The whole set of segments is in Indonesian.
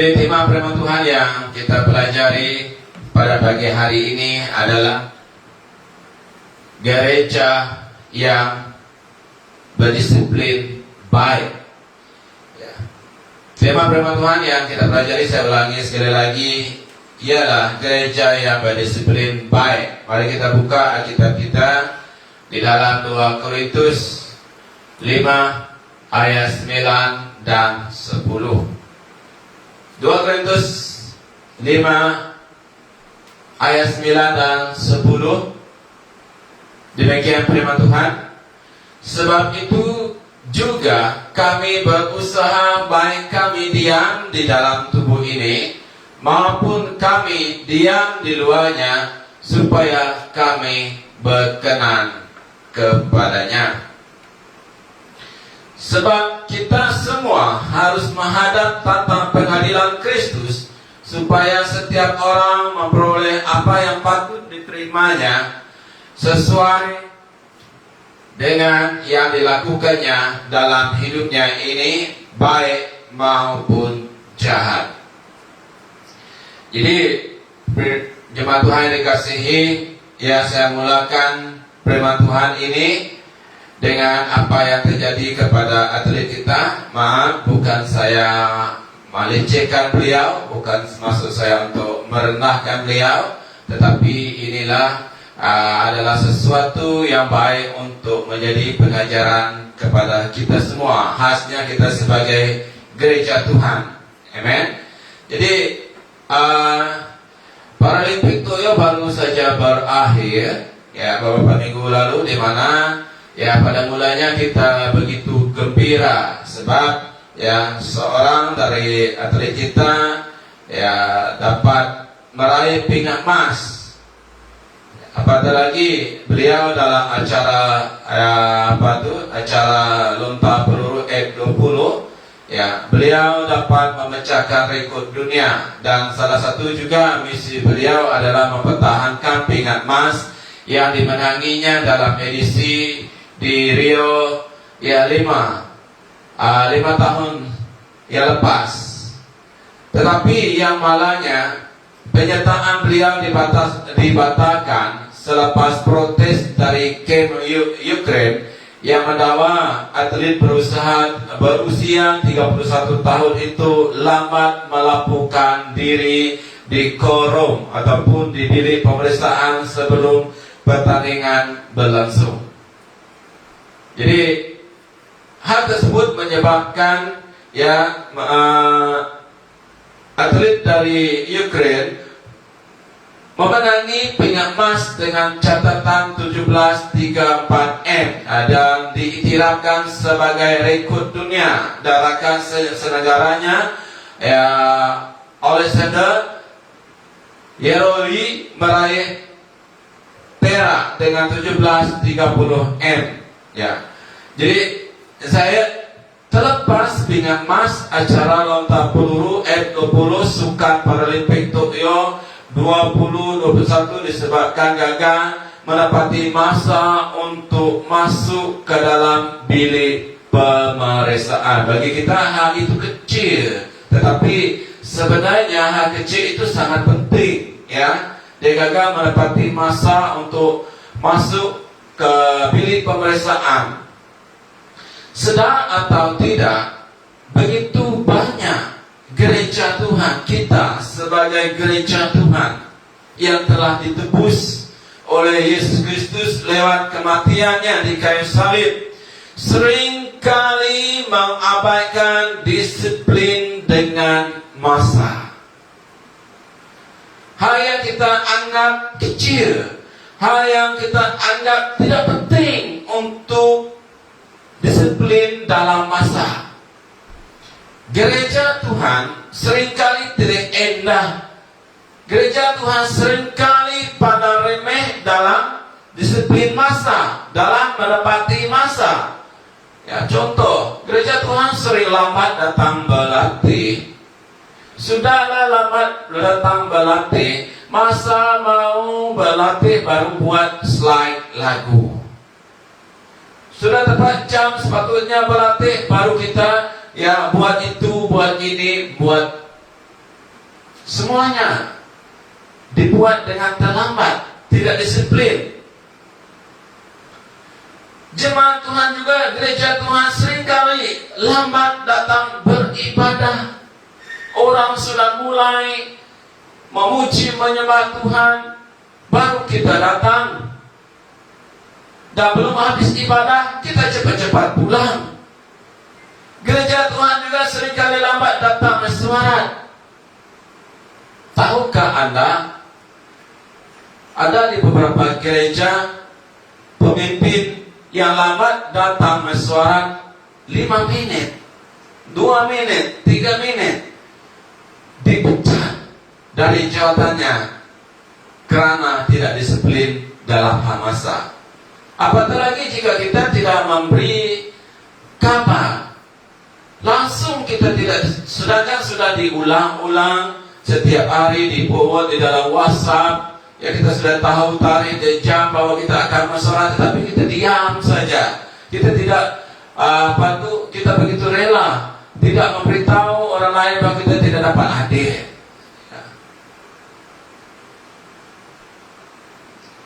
Tema firman Tuhan yang kita pelajari pada pagi hari ini adalah gereja yang berdisiplin baik. Tema firman Tuhan yang kita pelajari, saya ulangi sekali lagi, ialah gereja yang berdisiplin baik. Mari kita buka Alkitab kita di dalam 2 Korintus 5 ayat 9 dan 10. 2 Korintus 5 ayat 9 dan 10. Demikian firman Tuhan. Sebab itu juga kami berusaha, baik kami diam di dalam tubuh ini maupun kami diam di luarnya, supaya kami berkenan kepadanya. Sebab kita semua harus menghadap tata pengadilan Kristus, supaya setiap orang memperoleh apa yang patut diterimanya sesuai dengan yang dilakukannya dalam hidupnya ini, baik maupun jahat. Jadi jemaat Tuhan yang dikasihi, ya, saya mulakan firman Tuhan ini dengan apa yang terjadi kepada atlet kita. Maaf, bukan saya melecehkan beliau, bukan maksud saya untuk merendahkan beliau, tetapi inilah adalah sesuatu yang baik untuk menjadi pengajaran kepada kita semua, khasnya kita sebagai gereja Tuhan. Amen. Jadi Paralimpik Tokyo baru saja berakhir, ya, beberapa minggu lalu, di mana ya pada mulanya kita begitu gembira sebab ya seorang dari atlet kita ya dapat meraih pingat emas. Apatah lagi beliau dalam acara acara lontar peluru F20, ya, beliau dapat memecahkan rekod dunia, dan salah satu juga misi beliau adalah mempertahankan pingat emas yang dimenanginya dalam edisi di Rio ya 5 tahun yang lepas. Tetapi yang malangnya, penyertaan beliau dibatalkan selepas protes dari Kiev, Ukraine, yang mendakwa atlet berusia 31 tahun itu lambat melaporkan diri di korum ataupun di bilik pemeriksaan sebelum pertandingan berlangsung. Jadi hal tersebut menyebabkan ya atlet dari Ukraine memenangi pingat emas dengan catatan 17.34 m dan diiktirafkan sebagai rekod dunia. Dan rakan senegaranya ya Alexander Yeroli meraih perak dengan 17.30 m. Ya, jadi saya terlepas pingat emas acara lontar peluru F20 Sukan Paralimpik Tokyo 2021 disebabkan gagal mendapati masa untuk masuk ke dalam bilik pemeriksaan. Bagi kita hal itu kecil, tetapi sebenarnya hal kecil itu sangat penting, ya. Dia gagal mendapati masa untuk masuk ke bilik pemeriksaan. Sedar atau tidak, begitu banyak gereja Tuhan kita sebagai gereja Tuhan yang telah ditebus oleh Yesus Kristus lewat kematiannya di kayu salib, seringkali mengabaikan disiplin dengan masa. Hal yang kita anggap kecil, hal yang kita anggap tidak penting untuk disiplin dalam masa. Gereja Tuhan seringkali tidak endah. Gereja Tuhan seringkali pada remeh dalam disiplin masa, dalam menepati masa. Ya, contoh, gereja Tuhan sering lambat datang berlatih. Sudahlah lambat datang berlatih, masa mau berlatih baru buat slide lagu. Sudah tepat jam sepatutnya berlatih, baru kita ya buat itu, buat ini, buat semuanya dibuat dengan terlambat, tidak disiplin. Jemaat Tuhan juga, gereja Tuhan seringkali lambat datang beribadah. Orang sudah mulai memuji menyembah Tuhan, baru kita datang. Dan belum habis ibadah, kita cepat-cepat pulang. Gereja Tuhan juga seringkali lambat datang mesyuarat. Tahukah Anda, ada di beberapa gereja pemimpin yang lambat datang mesyuarat 5 menit, 2 menit, 3 menit, dipecat dari jabatannya karena tidak disiplin dalam hal masa. Apatah lagi jika kita tidak memberi kabar, langsung kita tidak, sedangkan sudah diulang-ulang setiap hari dibuat di dalam WhatsApp, ya kita sudah tahu tarikh dan jam bahwa kita akan mesyuarat, tapi kita diam saja. Kita tidak kita begitu rela tidak memberitahu orang lain bahwa kita tidak dapat hadir.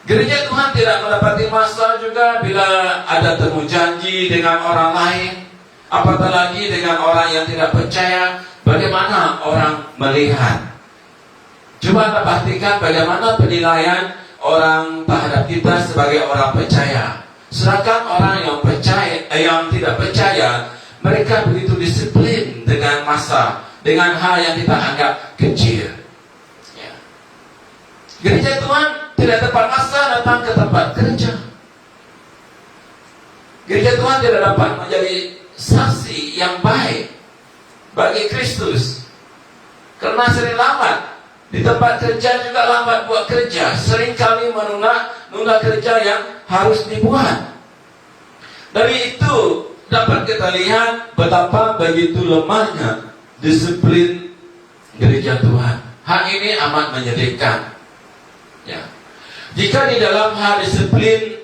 Gereja Tuhan tidak mendapati masalah juga bila ada temu janji dengan orang lain. Apatah lagi dengan orang yang tidak percaya, bagaimana orang melihat. Coba Anda perhatikan bagaimana penilaian orang terhadap kita sebagai orang percaya. Sedangkan orang yang percaya, yang tidak percaya, mereka begitu disiplin dengan masa, dengan hal yang kita anggap kecil. Ya. Gereja Tuhan tidak tepat masa datang ke tempat kerja. Gereja Tuhan tidak dapat menjadi saksi yang baik bagi Kristus karena sering lambat. Di tempat kerja juga lambat buat kerja, seringkali menunda kerja yang harus dibuat. Dari itu dapat kita lihat betapa begitu lemahnya disiplin gereja Tuhan. Hal ini amat menyedihkan. Ya. Jika di dalam hal disiplin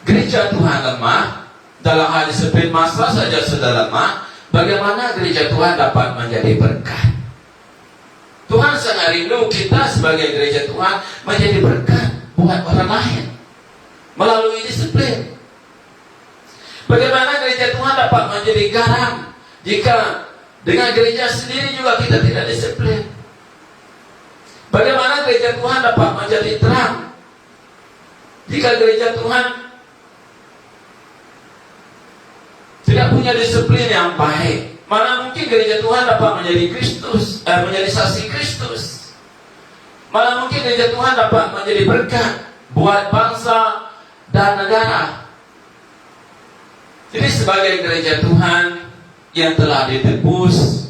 gereja Tuhan lemah, dalam hal disiplin masa saja sudah lemah, bagaimana gereja Tuhan dapat menjadi berkat? Tuhan sangat rindu kita sebagai gereja Tuhan menjadi berkat buat orang lain melalui disiplin. Bagaimana gereja Tuhan dapat menjadi garam jika dengan gereja sendiri juga kita tidak disiplin? Bagaimana gereja Tuhan dapat menjadi terang jika gereja Tuhan tidak punya disiplin yang baik? Mana mungkin gereja Tuhan dapat menjadi Kristus, menjadi saksi Kristus? Mana mungkin gereja Tuhan dapat menjadi berkat buat bangsa dan negara? Jadi sebagai gereja Tuhan yang telah ditebus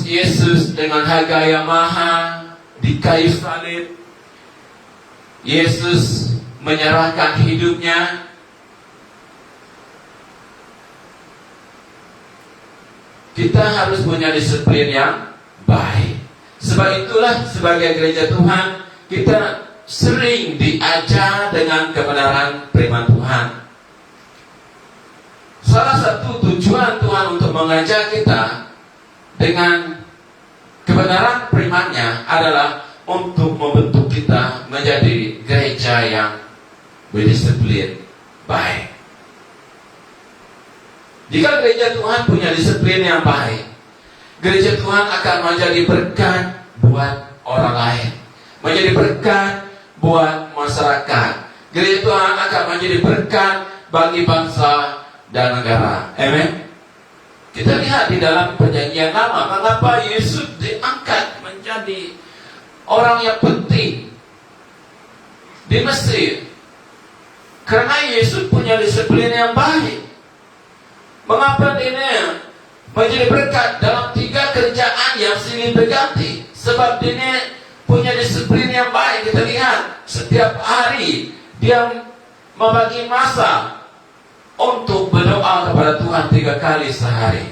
Yesus dengan harga yang mahal di kayu salib, Yesus menyerahkan hidupnya. Kita harus punya disiplin yang baik. Sebab itulah sebagai gereja Tuhan kita sering diajar dengan kebenaran firman Tuhan. Salah satu tujuan Tuhan untuk mengajar kita dengan kebenaran firman-Nya adalah untuk membentuk kita menjadi gereja yang berdisiplin baik. Jika gereja Tuhan punya disiplin yang baik, gereja Tuhan akan menjadi berkat buat orang lain, menjadi berkat buat masyarakat. Gereja Tuhan akan menjadi berkat bagi bangsa dan negara. Amin. Kita lihat di dalam perjanjian lama, mengapa Yesus diangkat menjadi orang yang penting di Mesir? Karena Yesus punya disiplin yang baik. Mengapa dia menjadi berkat dalam 3 kerjaan yang silih berganti? Sebab dia punya disiplin yang baik. Kita lihat setiap hari dia membagi masa untuk berdoa kepada Tuhan 3 kali sehari.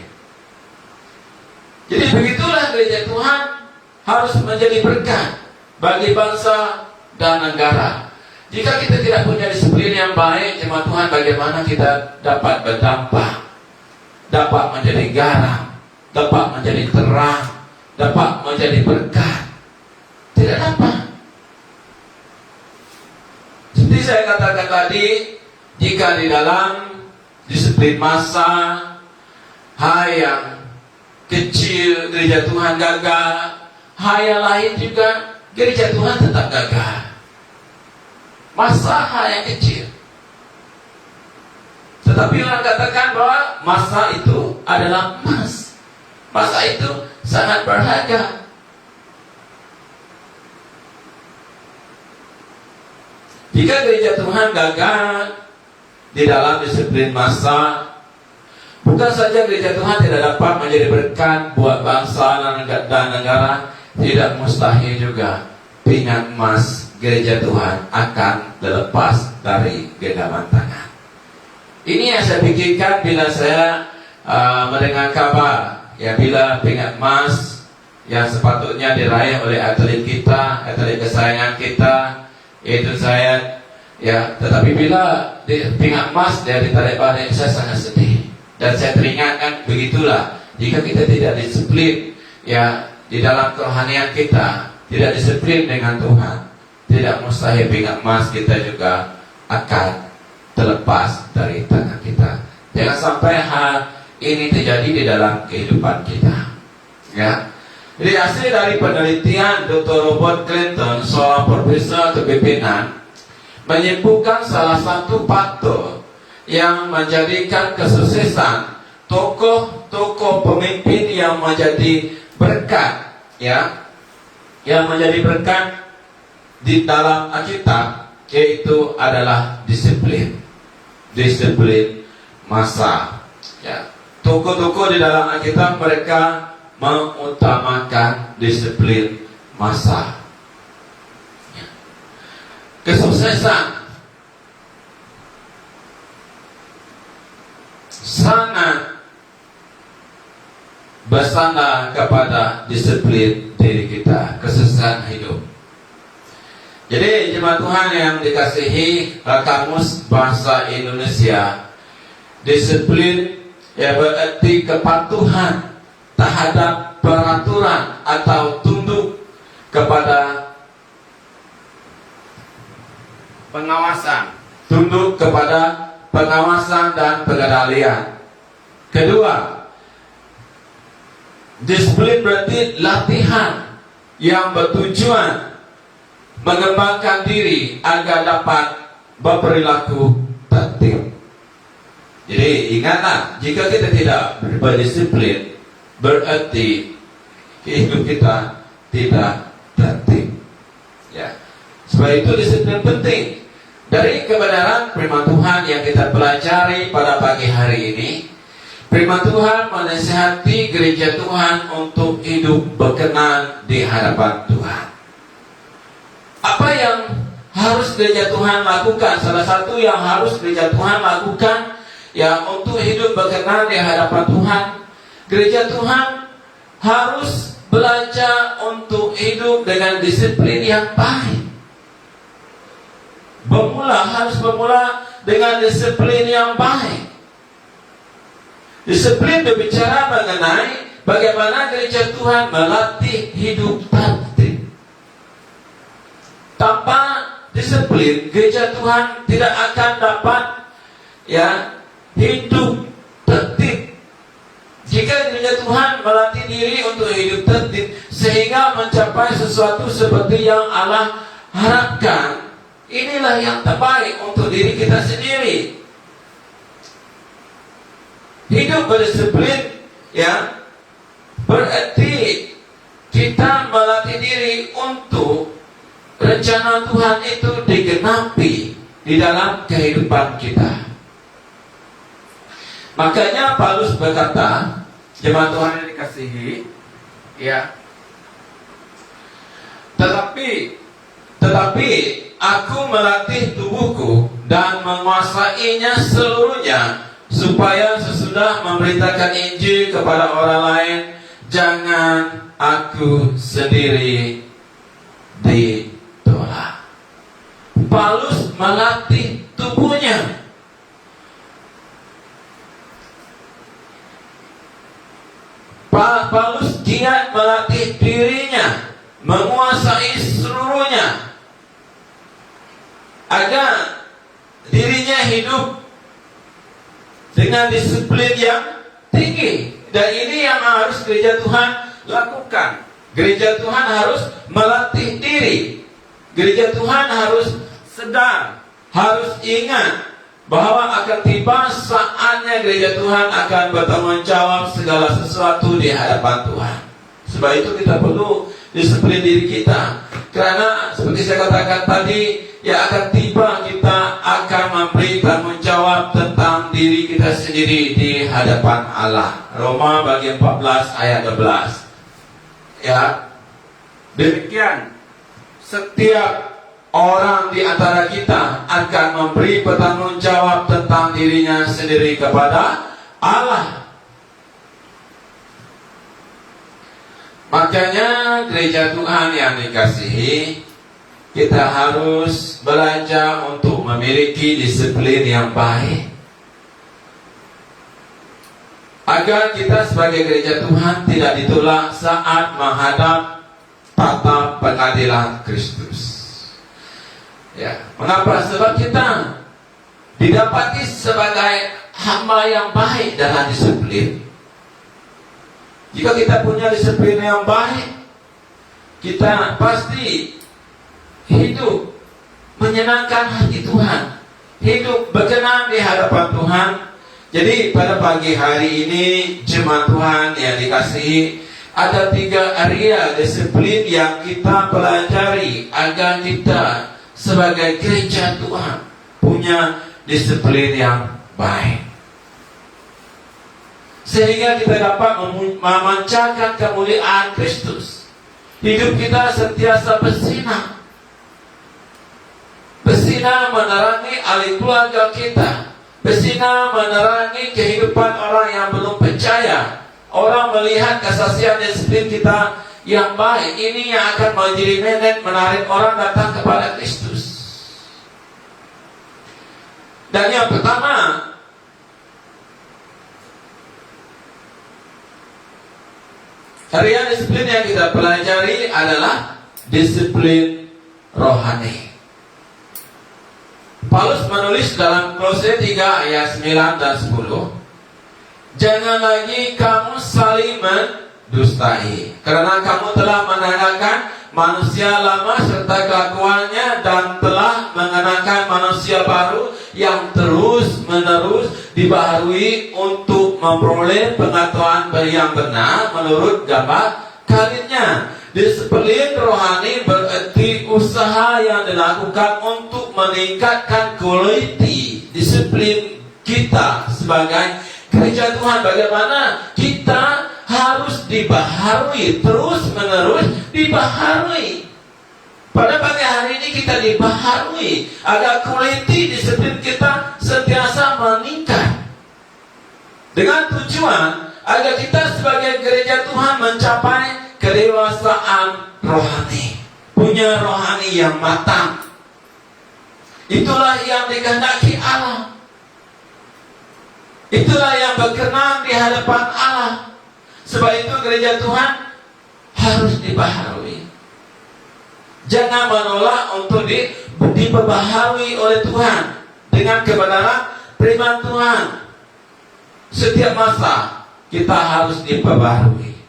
Jadi begitulah gereja Tuhan harus menjadi berkat bagi bangsa dan negara. Jika kita tidak punya disiplin yang baik, jemaat Tuhan, bagaimana kita dapat berdampak, dapat menjadi garam, dapat menjadi terang, dapat menjadi berkat. Tidak dapat. Seperti saya katakan tadi, jika di dalam disiplin masa, hal yang kecil gereja Tuhan gagal, hal yang lain juga gereja Tuhan tetap gagal. Masa hal yang kecil. Tetapi orang katakan bahwa masa itu adalah emas. Masa itu sangat berharga. Jika gereja Tuhan gagal di dalam disiplin masa, bukan saja gereja Tuhan tidak dapat menjadi berkat buat bangsa dan negara, tidak mustahil juga pinggan emas gereja Tuhan akan terlepas dari genggaman tangan. Ini yang saya pikirkan bila saya mendengar kabar, ya, bila pinggan emas yang sepatutnya diraih oleh atlet kita, atlet kesayangan kita, itu saya, ya, tetapi bila pinggan emas dia ditarik balik, saya sangat sedih. Dan saya teringatkan, begitulah jika kita tidak disiplin, ya, di dalam kerohanian kita, tidak disiplin dengan Tuhan, tidak mustahil pinggan emas kita juga akan terlepas dari tangan kita. Jangan sampai hal ini terjadi di dalam kehidupan kita, ya. Jadi hasil dari penelitian Dr. Robert Clinton, seorang profesor kepimpinan, menyimpulkan salah satu faktor yang menjadikan kesuksesan tokoh-tokoh pemimpin yang menjadi berkat, ya, yang menjadi berkat di dalam Alkitab, yaitu adalah disiplin masa, ya. Tokoh-tokoh di dalam Alkitab mereka mengutamakan disiplin masa, ya. Kesuksesan sangat bersandar kepada disiplin diri kita, kesuksesan hidup. Jadi jemaat Tuhan yang dikasihi, Kamus Bahasa Indonesia, disiplin ya berarti kepatuhan terhadap peraturan atau tunduk kepada pengawasan, tunduk kepada pengawasan dan pengendalian. Kedua, disiplin berarti latihan yang bertujuan mengembangkan diri agar dapat berperilaku tertib. Jadi ingatlah, jika kita tidak berdisiplin, berarti hidup kita tidak tertib, ya. Sebab itu disiplin penting. Dari kebenaran firman Tuhan yang kita pelajari pada pagi hari ini, firman Tuhan menasihati gereja Tuhan untuk hidup berkenan di hadapan Tuhan. Apa yang harus gereja Tuhan lakukan? Salah satu yang harus gereja Tuhan lakukan, ya, untuk hidup berkenan di hadapan Tuhan, gereja Tuhan harus belajar untuk hidup dengan disiplin yang baik. Harus bermula dengan disiplin yang baik. Disiplin berbicara mengenai bagaimana gereja Tuhan melatih hidup tertib. Tanpa disiplin, gereja Tuhan tidak akan dapat, ya, hidup tertib. Jika gereja Tuhan melatih diri untuk hidup tertib sehingga mencapai sesuatu seperti yang Allah harapkan, inilah yang terbaik untuk diri kita sendiri. Hidup berdisiplin, ya, berarti kita melatih diri untuk rencana Tuhan itu digenapi di dalam kehidupan kita. Makanya Paulus berkata, jemaat Tuhan yang dikasihi, ya, tetapi aku melatih tubuhku dan menguasainya seluruhnya, supaya sesudah memberitakan Injil kepada orang lain, jangan aku sendiri ditolak. Paulus melatih tubuhnya. Paulus giat melatih dirinya, menguasai seluruhnya, agar dirinya hidup dengan disiplin yang tinggi. Dan ini yang harus gereja Tuhan lakukan. Gereja Tuhan harus melatih diri. Gereja Tuhan harus sedar, harus ingat bahwa akan tiba saatnya gereja Tuhan akan bertanggung jawab segala sesuatu di hadapan Tuhan. Sebab itu kita perlu disiplin diri kita. Karena seperti saya katakan tadi, ya akan tiba kita akan memberi tanggung jawab tentang diri kita sendiri di hadapan Allah. Roma bagian 14 ayat 12. Ya, demikian setiap orang di antara kita akan memberi bertanggung jawab tentang dirinya sendiri kepada Allah. Makanya gereja Tuhan yang dikasihi, kita harus belajar untuk memiliki disiplin yang baik, agar kita sebagai gereja Tuhan tidak ditolak saat menghadap tata pengadilan Kristus. Ya, mengapa? Sebab kita didapati sebagai hamba yang baik dalam disiplin. Jika kita punya disiplin yang baik, kita pasti hidup menyenangkan hati Tuhan, hidup berkenan di hadapan Tuhan. Jadi pada pagi hari ini jemaat Tuhan yang dikasihi, ada 3 area disiplin yang kita pelajari agar kita sebagai gereja Tuhan punya disiplin yang baik, sehingga kita dapat memancarkan kemuliaan Kristus. Hidup kita sentiasa bersinar, bersinar menerangi ahli keluarga kita, bersinar menerangi kehidupan orang yang belum percaya. Orang melihat kesaksian disiplin kita yang baik ini yang akan menjadi magnet menarik orang datang kepada Kristus. Dan yang pertama, area disiplin yang kita pelajari adalah disiplin rohani. Paulus menulis dalam Kolose 3 ayat 9 dan 10, jangan lagi kamu saling mendustai, karena kamu telah menanggalkan manusia lama serta kelakuannya dan telah mengenakan manusia baru yang terus menerus dibaharui untuk memperoleh pengetahuan yang benar menurut gambar karirnya. Disiplin rohani berarti usaha yang dilakukan untuk meningkatkan kualiti disiplin kita sebagai gereja Tuhan. Bagaimana kita harus dibaharui, terus menerus dibaharui. Pada pagi hari ini kita dibaharui agar kualiti disiplin kita sentiasa meningkat, dengan tujuan agar kita sebagai gereja Tuhan mencapai kedewasaan rohani, punya rohani yang matang. Itulah yang dikehendaki Allah, itulah yang berkenan di hadapan Allah. Sebab itu gereja Tuhan harus dibaharui. Jangan menolak untuk diperbaharui oleh Tuhan dengan kebenaran firman Tuhan. Setiap masa kita harus diperbaharui.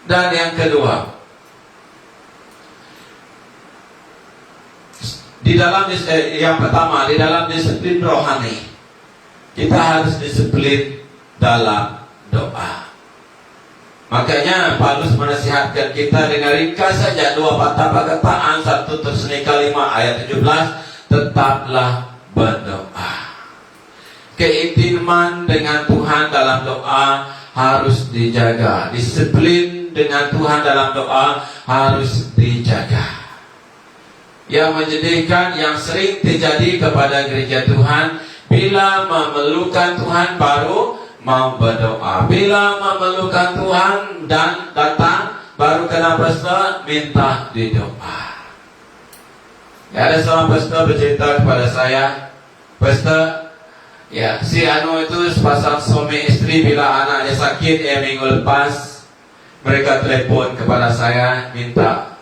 Dan yang kedua, yang pertama, di dalam disiplin rohani, kita harus disiplin dalam doa. Makanya Paulus menasihatkan kita dengan ringkas saja 2 patah perkataan. 1 Tesalonika 5 ayat 17, tetaplah berdoa. Keintiman dengan Tuhan dalam doa harus dijaga. Disiplin dengan Tuhan dalam doa harus dijaga. Yang menyedihkan yang sering terjadi kepada gereja Tuhan, bila memerlukan Tuhan baru mau berdoa, bila memerlukan Tuhan dan datang baru kena pastor minta didoa. Ya, ada seorang pastor bercerita kepada saya, pastor, Ya, si anu itu sepasang suami istri bila anaknya sakit minggu lepas, mereka telepon kepada saya minta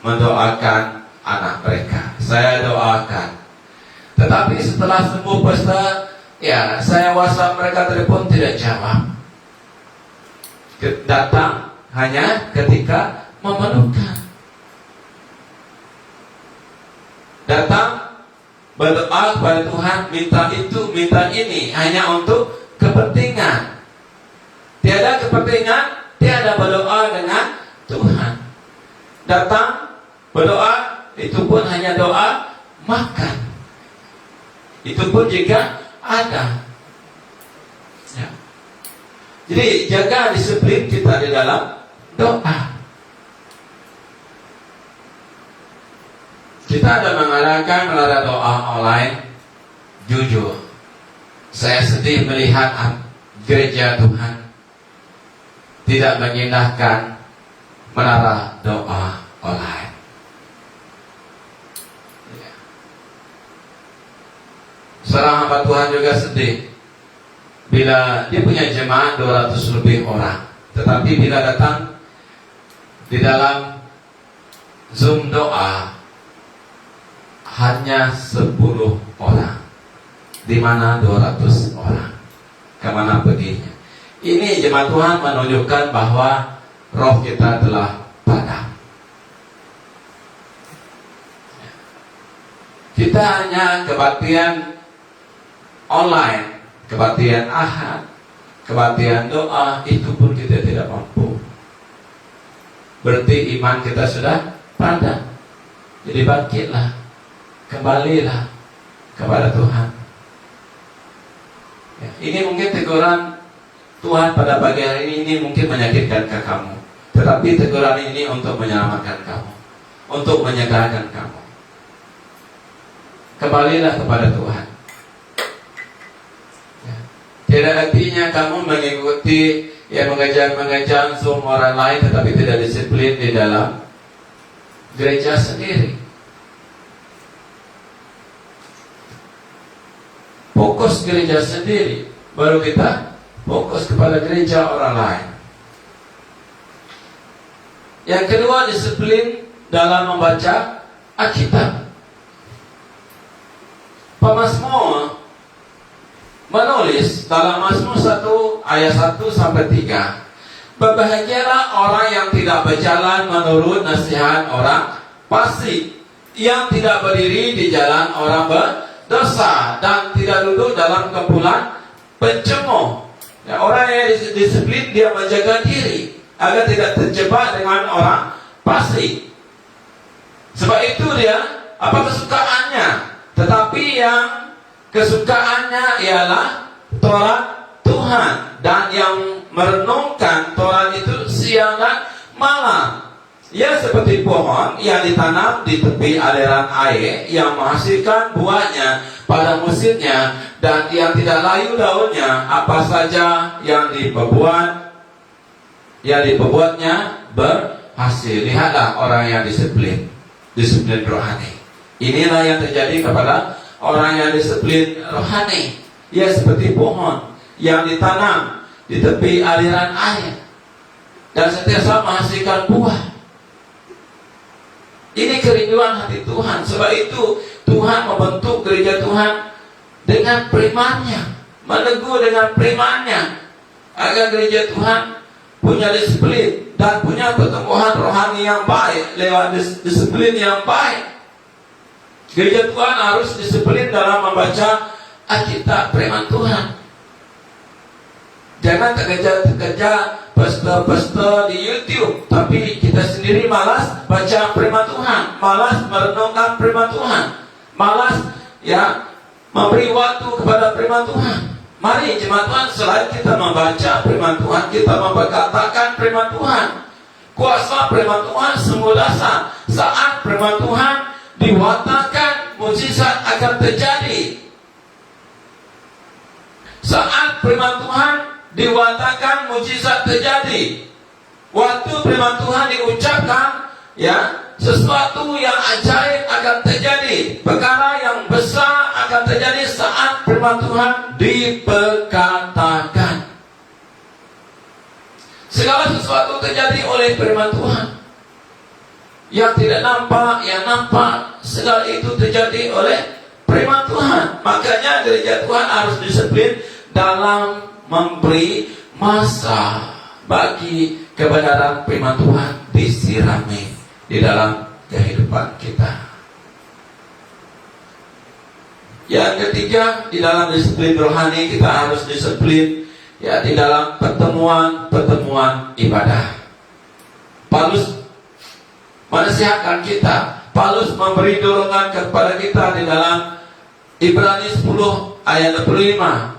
mendoakan anak mereka. Saya doakan. Tetapi setelah sembuh pesta, ya saya WhatsApp mereka, telepon tidak jawab. Datang hanya ketika memerlukan. Datang berdoa kepada Tuhan, minta itu, minta ini, hanya untuk kepentingan. Tiada kepentingan, tiada berdoa dengan Tuhan. Datang berdoa, itu pun hanya doa makan. Itu pun jika ada. Ya. Jadi jaga disiplin kita di dalam doa. Kita ada mengadakan melalui doa online. Jujur, saya sedih melihat gereja Tuhan tidak mengindahkan menara doa online. Ya. Seorang hamba Tuhan juga sedih bila dia punya jemaat 200 lebih orang, tetapi bila datang di dalam Zoom doa hanya 10 orang. Di mana 200 orang? Kemana perginya? Ini jemaat Tuhan menunjukkan bahwa roh kita telah padam. Kita hanya kebaktian online, kebaktian ahad, kebaktian doa, itu pun kita tidak mampu. Berarti iman kita sudah padam. Jadi bangkitlah, kembalilah kepada Tuhan. Ya, ini mungkin teguran Tuhan pada pagi hari ini mungkin menyakitkan ke kamu, tetapi teguran ini untuk menyelamatkan kamu, untuk menyegarkan kamu. Kembalilah kepada Tuhan. Ya. Tidak artinya kamu mengikuti yang mengejar semua orang lain, tetapi tidak disiplin di dalam gereja sendiri. Fokus gereja sendiri, baru kita fokus kepada gereja orang lain. Yang kedua, disiplin dalam membaca Alkitab. Pemazmur menulis dalam Mazmur 1 ayat 1 sampai 3. Berbahagialah orang yang tidak berjalan menurut nasihat orang fasik, yang tidak berdiri di jalan orang berdosa, dan tidak duduk dalam kumpulan pencemooh. Ya, orang yang disiplin, dia menjaga diri agar tidak terjebak dengan orang fasik. Sebab itu dia apa kesukaannya, tetapi yang kesukaannya ialah Taurat Tuhan, dan yang merenungkan Taurat itu siang dan malam. Ia seperti pohon yang ditanam di tepi aliran air, yang menghasilkan buahnya pada musimnya, dan yang tidak layu daunnya. Apa saja yang diperbuatnya berhasil. Lihatlah orang yang disiplin rohani. Inilah yang terjadi kepada orang yang disiplin rohani. Ia seperti pohon yang ditanam di tepi aliran air, dan sentiasa menghasilkan buah. Ini kerinduan hati Tuhan. Sebab itu Tuhan membentuk gereja Tuhan dengan firman-Nya, meneguh dengan firman-Nya, agar gereja Tuhan punya disiplin dan punya pertumbuhan rohani yang baik lewat disiplin yang baik. Gereja Tuhan harus disiplin dalam membaca Alkitab, firman Tuhan. Jangan terkejar pesta-pesta di YouTube, tapi kita sendiri malas baca firman Tuhan, malas merenungkan firman Tuhan, malas memberi waktu kepada firman Tuhan. Mari jemaat Tuhan, selain kita membaca firman Tuhan, kita memperkatakan firman Tuhan. Kuasa firman Tuhan semua dasar. Saat firman Tuhan diwatakan, mukjizat akan terjadi. Saat firman Tuhan diwatakan, mukjizat terjadi. Waktu firman Tuhan diucapkan, sesuatu yang ajaib akan terjadi. Perkara yang besar akan terjadi saat firman Tuhan diperkatakan. Segala sesuatu terjadi oleh firman Tuhan. Yang tidak nampak, yang nampak, segala itu terjadi oleh firman Tuhan. Makanya gereja Tuhan harus disiplin dalam memberi masa bagi kebenaran firman Tuhan disirami di dalam kehidupan kita. Yang ketiga, di dalam disiplin rohani kita harus disiplin ya di dalam pertemuan ibadah. Paulus menasihatkan kita, Paulus memberi dorongan kepada kita di dalam Ibrani 10 ayat 25.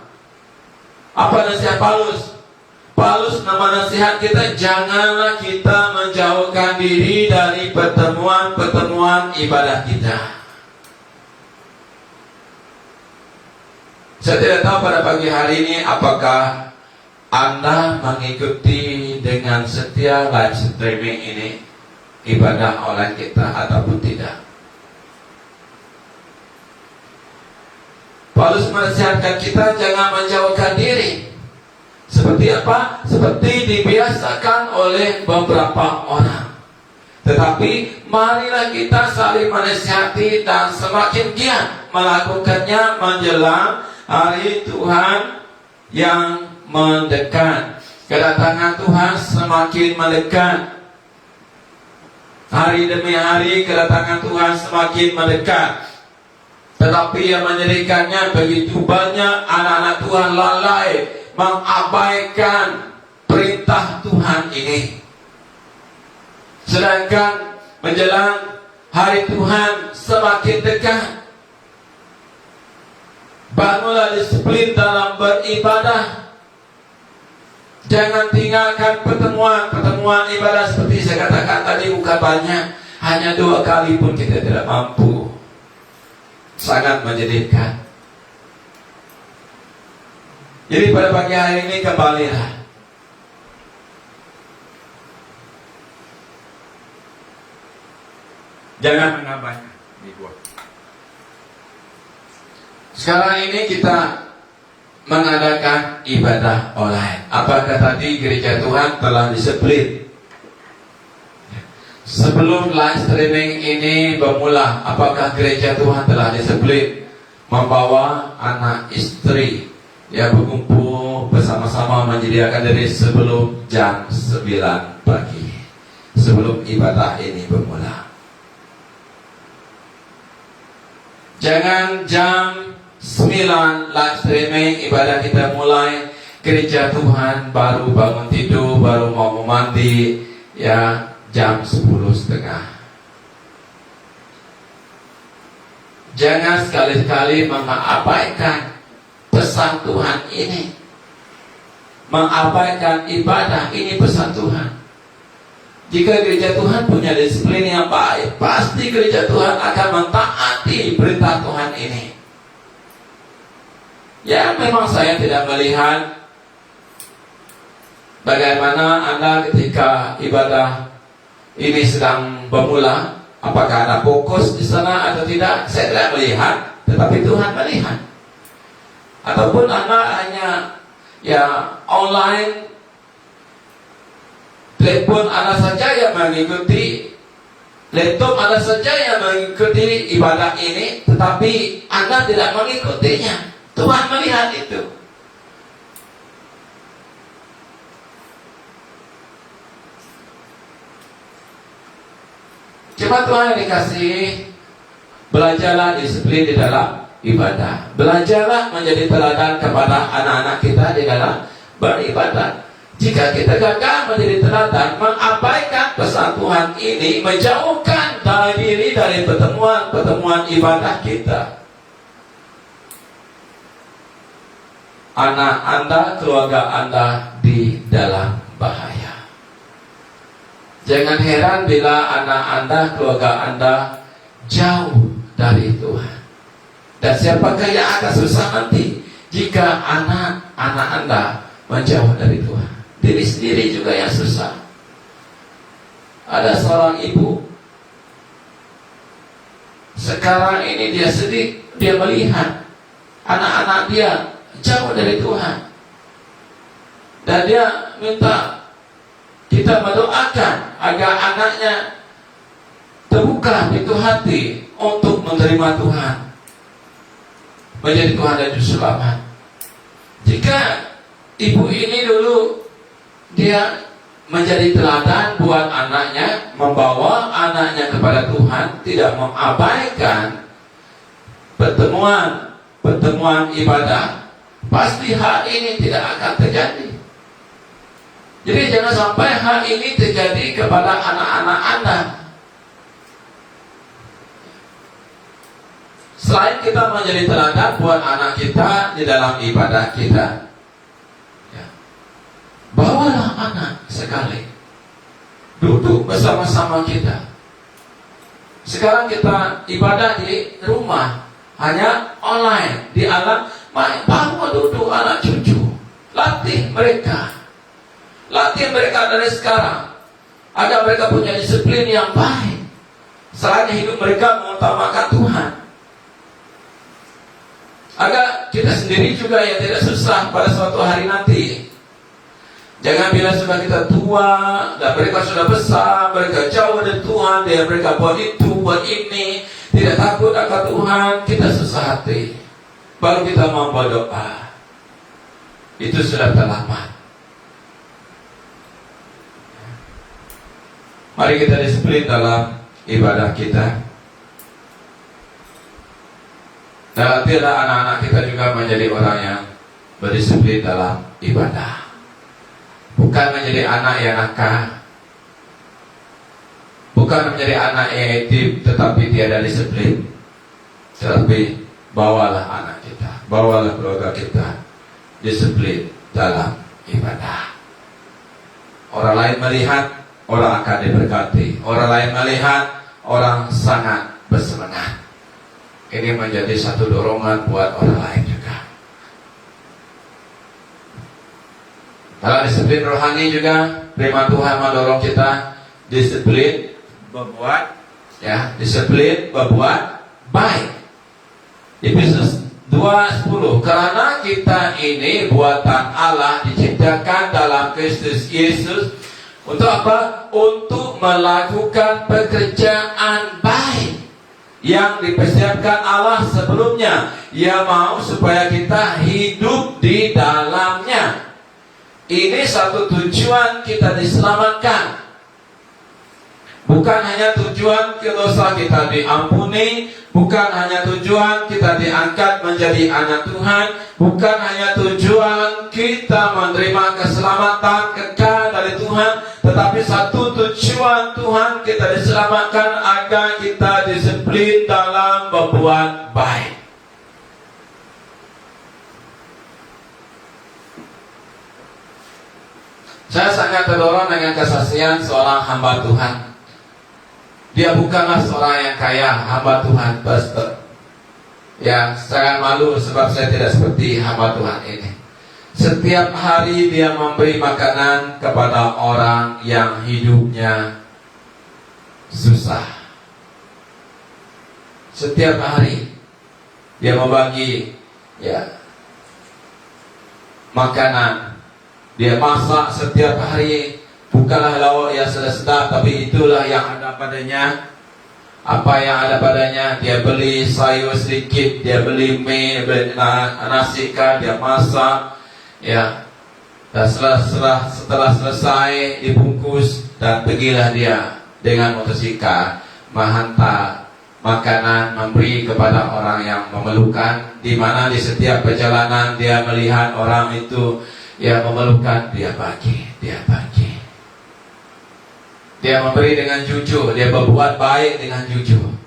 Apa nasihat Paulus? Paulus nasihat kita, janganlah kita menjauhkan diri dari pertemuan ibadah kita. Saya tidak tahu pada pagi hari ini apakah Anda mengikuti dengan setia live streaming ini ibadah online kita ataupun tidak. Paulus menasihatkan kita jangan menjauhkan diri. Seperti apa? Seperti dibiasakan oleh beberapa orang. Tetapi marilah kita saling menasihati dan semakin giat melakukannya menjelang hari Tuhan yang mendekat. Kedatangan Tuhan semakin mendekat. Hari demi hari kedatangan Tuhan semakin mendekat. Tetapi yang menyedihkannya, begitu banyak anak-anak Tuhan lalai mengabaikan perintah Tuhan ini. Sedangkan menjelang hari Tuhan semakin dekat, bangunlah disiplin dalam beribadah. Jangan tinggalkan pertemuan ibadah. Seperti saya katakan tadi, bukan banyak, hanya 2 kali pun kita tidak mampu. Sangat menyedihkan. Jadi pada pagi hari ini kembalilah. Jangan mengabaikan. Sekarang ini kita mengadakan ibadah online. Apakah tadi gereja Tuhan telah disiplin? Sebelum live streaming ini bermula, apakah gereja Tuhan telah disiplin membawa anak istri ya berkumpul bersama-sama menyediakan diri sebelum jam 9 pagi, sebelum ibadah ini bermula? Jangan jam 9 live streaming ibadah kita mulai, gereja Tuhan baru bangun tidur, baru mau mandi ya jam 10:30. Jangan sekali-kali mengabaikan pesan Tuhan ini, mengabaikan ibadah ini. Pesan Tuhan, jika gereja Tuhan punya disiplin yang baik, pasti gereja Tuhan akan mentaati perintah Tuhan ini. Ya, memang saya tidak melihat bagaimana Anda ketika ibadah ini sedang bermula, apakah Anda fokus di sana atau tidak. Saya tidak melihat, tetapi Tuhan melihat. Ataupun Anda hanya ya online, telepon Anda saja yang mengikuti, laptop Anda saja yang mengikuti ibadah ini, tetapi Anda tidak mengikutinya. Tuhan melihat itu. Jemaat Tuhan yang dikasihi, belajarlah disiplin di dalam ibadah. Belajarlah menjadi teladan kepada anak-anak kita di dalam beribadah. Jika kita gagal menjadi teladan, mengabaikan pesan Tuhan ini, menjauhkan diri dari pertemuan ibadah kita, anak Anda, keluarga Anda di dalam bahaya. Jangan heran bila anak Anda, keluarga Anda jauh dari Tuhan. Dan siapakah yang akan susah nanti jika anak-anak Anda menjauh dari Tuhan? Diri sendiri juga yang susah. Ada seorang ibu, sekarang ini dia sedih, dia melihat anak-anak dia jauh dari Tuhan. Dan dia minta kita mendoakan agar anaknya terbuka pintu hati untuk menerima Tuhan, menjadi Tuhan dan Juru Selamat. Jika ibu ini dulu dia menjadi teladan buat anaknya, membawa anaknya kepada Tuhan, tidak mengabaikan pertemuan ibadah, pasti hal ini tidak akan terjadi. Jadi jangan sampai hal ini terjadi kepada anak-anak Anda. Selain kita menjadi teladan buat anak kita di dalam ibadah kita, ya, bawalah anak sekali duduk bersama-sama kita. Sekarang kita ibadah di rumah, hanya online, di alam, bawa duduk anak cucu, latih mereka dari sekarang, agar mereka punya disiplin yang baik. Selain hidup mereka mengutamakan Tuhan, agar kita sendiri juga yang tidak susah pada suatu hari nanti. Jangan bila sudah kita tua dan mereka sudah besar, mereka jauh dari Tuhan, dan mereka buat itu, buat ini, tidak takut akan Tuhan, kita susah hati. Baru kita mau berdoa, itu sudah terlambat. Mari kita disiplin dalam ibadah kita. Dan nantilah anak-anak kita juga menjadi orang yang berdisiplin dalam ibadah. Bukan menjadi anak yang nakal, bukan menjadi anak yang etim tetapi tiada disiplin. Tetapi bawalah anak kita, bawalah keluarga kita disiplin dalam ibadah. Orang lain melihat, orang akan diberkati. Orang lain melihat, orang sangat bersemangat. Ini menjadi satu dorongan buat orang lain juga. Dalam disiplin rohani juga, firman Tuhan mendorong kita disiplin berbuat, ya, disiplin berbuat baik. Efesus 2:10, karena kita ini buatan Allah, diciptakan dalam Kristus Yesus untuk apa? Untuk melakukan pekerjaan baik yang dipersiapkan Allah sebelumnya. Ia mau supaya kita hidup di dalamnya. Ini satu tujuan kita diselamatkan. Bukan hanya tujuan dosa kita diampuni, bukan hanya tujuan kita diangkat menjadi anak Tuhan, bukan hanya tujuan kita menerima keselamatan kekal dari Tuhan, tetapi satu tujuan Tuhan kita diselamatkan agar kita disiplin dalam berbuat baik. Saya sangat terdorong dengan kesaksian seorang hamba Tuhan. Dia bukanlah seorang yang kaya, hamba Tuhan, pastor. Ya, sangat malu sebab saya tidak seperti hamba Tuhan ini. Setiap hari dia memberi makanan kepada orang yang hidupnya susah. Setiap hari dia membagi, ya, makanan. Dia masak setiap hari. Bukanlah lauk yang sedap, tapi itulah yang ada padanya. Apa yang ada padanya, dia beli sayur sedikit, dia beli mie, beli nasi kan, dia masak, ya. Dan setelah selesai dibungkus, dan pergilah dia dengan motosikal menghantar makanan, memberi kepada orang yang memerlukan. Di mana di setiap perjalanan dia melihat orang itu yang memerlukan, dia bagi. Dia memberi dengan jujur, dia berbuat baik dengan jujur.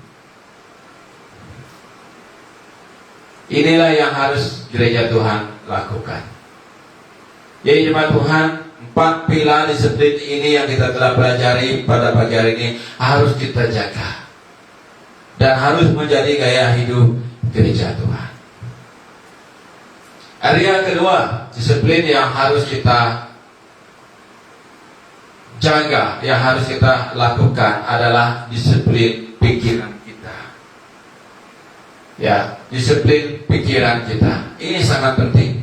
Inilah yang harus gereja Tuhan lakukan. Jadi jemaat Tuhan, 4 pilar disiplin ini yang kita telah pelajari pada pagi hari ini harus kita jaga dan harus menjadi gaya hidup gereja Tuhan. Area kedua, disiplin yang harus kita jaga, yang harus kita lakukan adalah disiplin pikiran kita. Ya, disiplin pikiran pikiran kita. Ini sangat penting.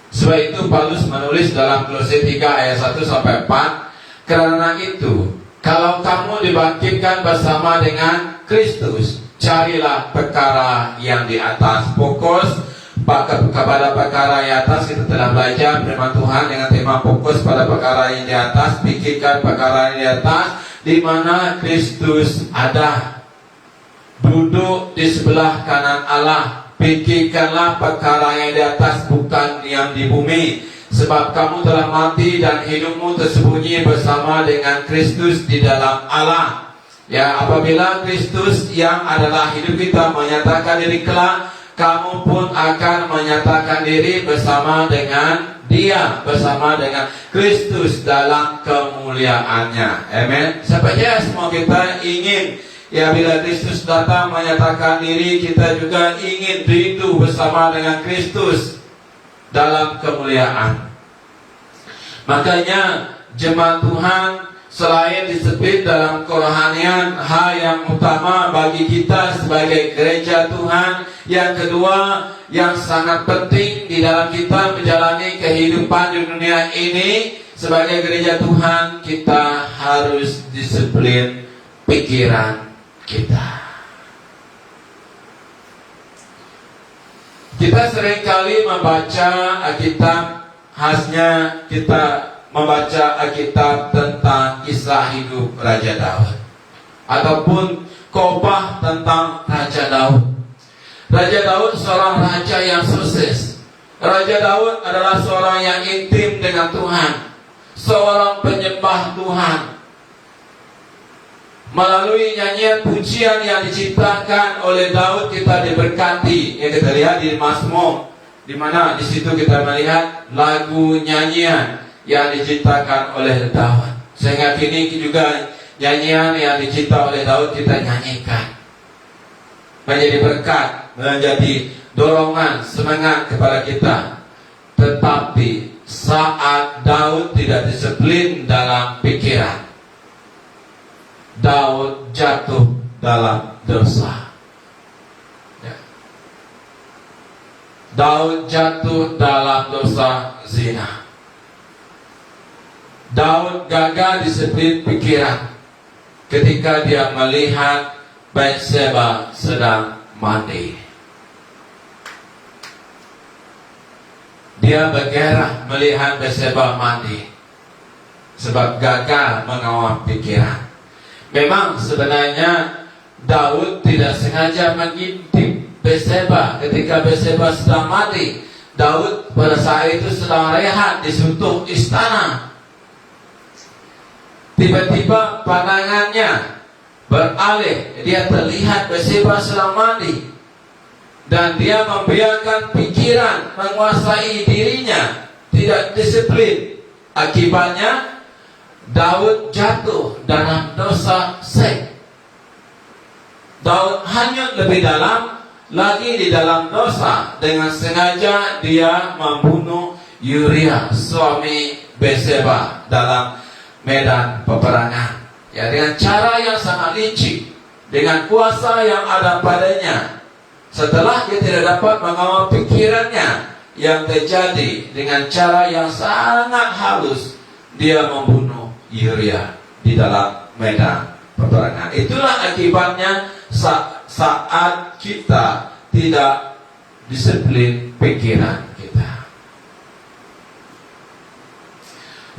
Sebab itu Paulus menulis dalam Kolose 3 ayat 1 sampai 4, karena itu kalau kamu dibangkitkan bersama dengan Kristus, carilah perkara yang di atas. Fokus kepada perkara yang di atas. Kita telah belajar firman Tuhan dengan tema fokus pada perkara yang di atas. Pikirkan perkara yang di atas, di mana Kristus ada, duduk di sebelah kanan Allah. Pikirkanlah perkara yang di atas, bukan yang di bumi. Sebab kamu telah mati dan hidupmu tersembunyi bersama dengan Kristus di dalam Allah. Ya, apabila Kristus yang adalah hidup kita menyatakan diri kelak, kamu pun akan menyatakan diri bersama dengan Dia, bersama dengan Kristus dalam kemuliaannya. Amin. Sepertinya semua kita ingin, ya, bila Kristus datang menyatakan diri, kita juga ingin rindu bersama dengan Kristus dalam kemuliaan. Makanya jemaat Tuhan selain disiplin dalam kerohanian, hal yang utama bagi kita sebagai gereja Tuhan, yang kedua yang sangat penting di dalam kita menjalani kehidupan di dunia ini sebagai gereja Tuhan, kita harus disiplin pikiran kita. Kita seringkali membaca Alkitab, khasnya kita membaca Alkitab tentang kisah hidup Raja Daud, ataupun khotbah tentang Raja Daud. Raja Daud seorang raja yang sukses. Raja Daud adalah seorang yang intim dengan Tuhan, seorang penyembah Tuhan. Melalui nyanyian pujian yang diciptakan oleh Daud, kita diberkati. Yang kita lihat di Mazmur, di mana di situ kita melihat lagu nyanyian yang diciptakan oleh Daud. Sehingga kini juga nyanyian yang dicipta oleh Daud kita nyanyikan, menjadi berkat, menjadi dorongan, semangat kepada kita. Tetapi saat Daud tidak disiplin dalam pikiran, Daud jatuh dalam dosa. Ya. Daud jatuh dalam dosa zina. Daud gagal disiplin pikiran ketika dia melihat Batseba sedang mandi. Dia bergairah melihat Batseba mandi sebab gagal mengawal pikiran. Memang sebenarnya Daud tidak sengaja mengintip Batseba ketika Batseba sedang mandi. Daud pada saat itu sedang rehat di suntuk istana. Tiba-tiba pandangannya beralih, dia terlihat Batseba sedang mandi, dan dia membiarkan pikiran menguasai dirinya, tidak disiplin. Akibatnya Daud jatuh dalam dosa seks. Daud hanyut lebih dalam lagi di dalam dosa. Dengan sengaja dia membunuh Uria, suami Batseba, dalam medan peperangan. Ya, dengan cara yang sangat licik, dengan kuasa yang ada padanya. Setelah dia tidak dapat mengawal pikirannya, yang terjadi dengan cara yang sangat halus, dia membunuh Uria di dalam medan peperangan. Itulah akibatnya saat kita tidak disiplin pikiran kita.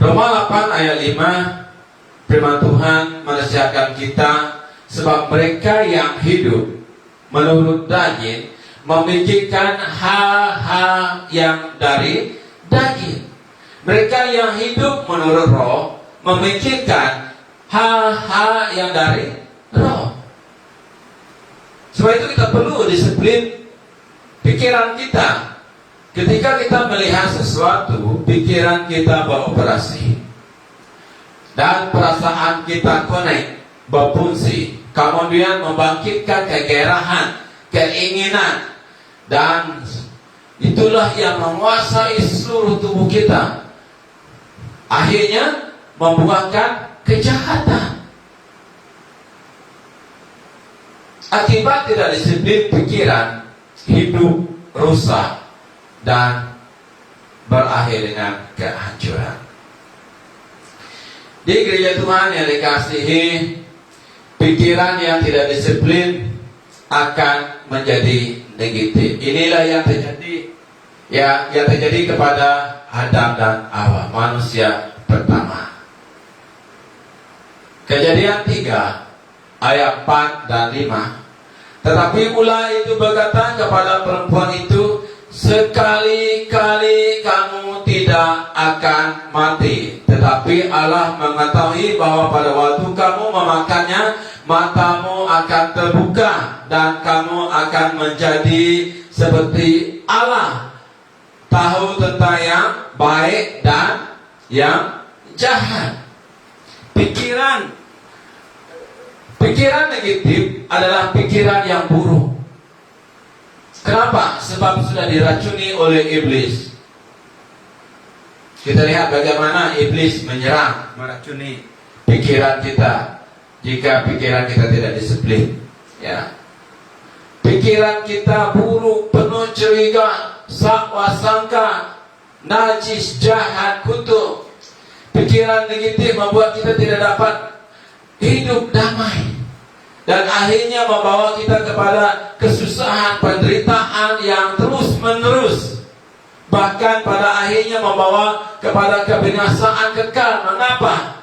Roma 8 ayat 5, firman Tuhan menasihatkan kita, sebab mereka yang hidup menurut daging memikirkan hal-hal yang dari daging. Mereka yang hidup menurut roh memikirkan hal-hal yang dari roh. Sebab itu kita perlu disiplin pikiran kita. Ketika kita melihat sesuatu, pikiran kita beroperasi dan perasaan kita connect, berfungsi, kemudian membangkitkan kegairahan, keinginan, dan itulah yang menguasai seluruh tubuh kita. Akhirnya membuahkan kejahatan. Akibat tidak disiplin pikiran, hidup rusak dan berakhir dengan kehancuran. Di gereja Tuhan yang dikasihi, pikiran yang tidak disiplin akan menjadi negatif. Inilah yang terjadi, yang terjadi kepada Adam dan Hawa, manusia pertama. Kejadian 3 ayat 4 dan 5. Tetapi ular itu berkata kepada perempuan itu, sekali-kali kamu tidak akan mati. Tetapi Allah mengetahui bahwa pada waktu kamu memakannya, matamu akan terbuka dan kamu akan menjadi seperti Allah, tahu tentang yang baik dan yang jahat. Pikiran negatif adalah pikiran yang buruk. Kenapa? Sebab sudah diracuni oleh iblis. Kita lihat bagaimana iblis menyerang, meracuni pikiran kita jika pikiran kita tidak disiplin. Ya. Pikiran kita buruk, penuh curiga, sakwa sangka, najis, jahat, kutuk. Pikiran negatif membuat kita tidak dapat hidup damai, dan akhirnya membawa kita kepada kesusahan, penderitaan yang terus menerus, bahkan pada akhirnya membawa kepada kebinasaan kekal. Mengapa?